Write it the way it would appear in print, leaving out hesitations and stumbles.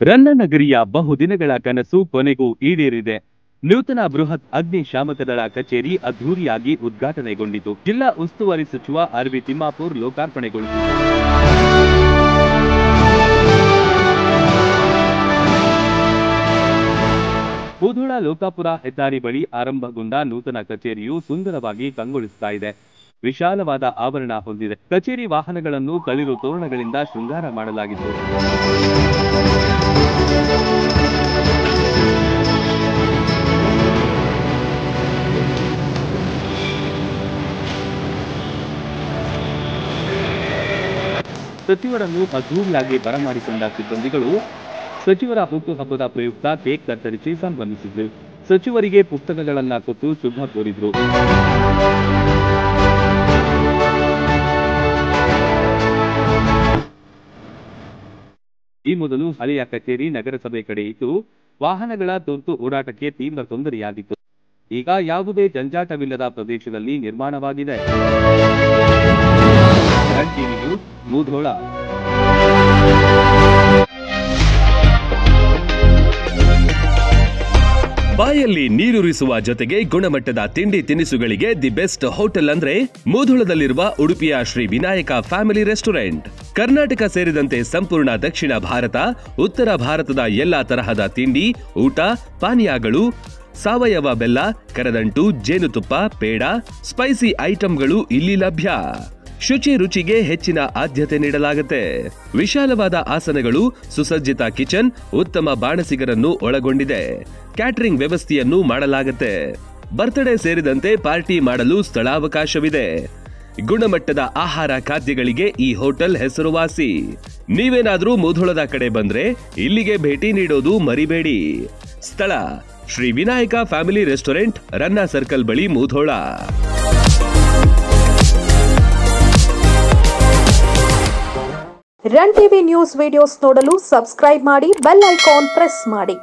ರನ್ನನಗರಿಯ ಬಹುದಿನಗಳ ಕನಸು ಕೊನೆಗೂ ಈಡೇರಿದೆ. ನೂತನ ಬೃಹತ್ ಅಗ್ನಿಶಾಮಕ ದಳ ಕಚೇರಿ ಅದ್ಧೂರಿಯಾಗಿ ಉದ್ಘಾಟನೆಗೊಂಡಿತು. ಜಿಲ್ಲಾ ಉಸ್ತುವಾರಿ ಸಚಿವ ಆರ್ ವಿ ತಿಮ್ಮಾಪುರ್ ಲೋಕಾರ್ಪಣೆಗೊಳಿಸಿದರು. ಮುಧೋಳ ಲೋಕಾಪುರ ಹೆದ್ದಾರಿ ಬಳಿ ಆರಂಭಗೊಂಡ ನೂತನ ಕಚೇರಿಯು ಸುಂದರವಾಗಿ ಕಂಗೊಳಿಸುತ್ತಾ ಇದೆ. ವಿಶಾಲವಾದ ಆವರಣ ಹೊಂದಿದೆ. ಕಚೇರಿ ವಾಹನಗಳನ್ನು ತಳಿರು ತೋರಣಗಳಿಂದ ಶೃಂಗಾರ ಮಾಡಲಾಗಿತ್ತು. ಸಚಿವರನ್ನು ಅದ್ಧೂರಿಯಾಗಿ ಬರಮಾಡಿಕೊಂಡ ಸಿಬ್ಬಂದಿಗಳು ಸಚಿವರ ಹುಟ್ಟುಹಬ್ಬದ ಪ್ರಯುಕ್ತ ಕೇಕ್ ಕತ್ತರಿಸಿ ಸಂಭ್ರಮಿಸಿದ್ರು. ಸಚಿವರಿಗೆ ಪುಸ್ತಕಗಳನ್ನ ಕೊಟ್ಟು ಶುಭ ಕೋರಿದ್ರು. ಈ ಮೊದಲು ಹಳೆಯ ಕಚೇರಿ ನಗರಸಭೆ ಕಡೆ ಇತ್ತು. ವಾಹನಗಳ ತುರ್ತು ಓಡಾಟಕ್ಕೆ ತೀವ್ರ ತೊಂದರೆಯಾಗಿತ್ತು. ಈಗ ಯಾವುದೇ ಜಂಜಾಟವಿಲ್ಲದ ಪ್ರದೇಶದಲ್ಲಿ ನಿರ್ಮಾಣವಾಗಿದೆ. ಮುಧೋಳ. ಬಾಯಲ್ಲಿ ನೀರೂರಿಸುವ ಜೊತೆಗೆ ಗುಣಮಟ್ಟದ ತಿಂಡಿ ತಿನಿಸುಗಳಿಗೆ ದಿ ಬೆಸ್ಟ್ ಹೋಟೆಲ್ ಅಂದ್ರೆ ಮುಧೋಳದಲ್ಲಿರುವ ಉಡುಪಿಯ ಶ್ರೀ ವಿನಾಯಕ ಫ್ಯಾಮಿಲಿ ರೆಸ್ಟೋರೆಂಟ್. ಕರ್ನಾಟಕ ಸೇರಿದಂತೆ ಸಂಪೂರ್ಣ ದಕ್ಷಿಣ ಭಾರತ, ಉತ್ತರ ಭಾರತದ ಎಲ್ಲಾ ತರಹದ ತಿಂಡಿ, ಊಟ, ಪಾನೀಯಗಳು, ಸಾವಯವ ಬೆಲ್ಲ, ಕರದಂಟು, ಜೇನುತುಪ್ಪ, ಪೇಡ, ಸ್ಪೈಸಿ ಐಟಂಗಳು ಇಲ್ಲಿ ಲಭ್ಯ. ಶುಚಿ ರುಚಿಗೆ ಹೆಚ್ಚಿನ ಆದ್ಯತೆ ನೀಡಲಾಗುತ್ತೆ. ವಿಶಾಲವಾದ ಆಸನಗಳು, ಸುಸಜ್ಜಿತ ಕಿಚನ್, ಉತ್ತಮ ಬಾಣಸಿಗರನ್ನು ಒಳಗೊಂಡಿದೆ. ಕ್ಯಾಟರಿಂಗ್ ವ್ಯವಸ್ಥೆಯನ್ನು ಮಾಡಲಾಗುತ್ತೆ. ಬರ್ತ್ಡೇ ಸೇರಿದಂತೆ ಪಾರ್ಟಿ ಮಾಡಲು ಸ್ಥಳಾವಕಾಶವಿದೆ. ಗುಣಮಟ್ಟದ ಆಹಾರ ಖಾದ್ಯಗಳಿಗೆ ಈ ಹೋಟೆಲ್ ಹೆಸರುವಾಸಿ. ನೀವೇನಾದ್ರೂ ಮುಧೋಳದ ಕಡೆ ಬಂದ್ರೆ ಇಲ್ಲಿಗೆ ಭೇಟಿ ನೀಡೋದು ಮರಿಬೇಡಿ. ಸ್ಥಳ ಶ್ರೀ ವಿನಾಯಕ ಫ್ಯಾಮಿಲಿ ರೆಸ್ಟೋರೆಂಟ್, ರನ್ನ ಸರ್ಕಲ್ ಬಳಿ, Mudhol. Run TV news videos ನೋಡಲು ಸಬ್ಸ್ಕ್ರೈಬ್ ಮಾಡಿ, ಬೆಲ್ ಐಕಾನ್ ಪ್ರೆಸ್ ಮಾಡಿ.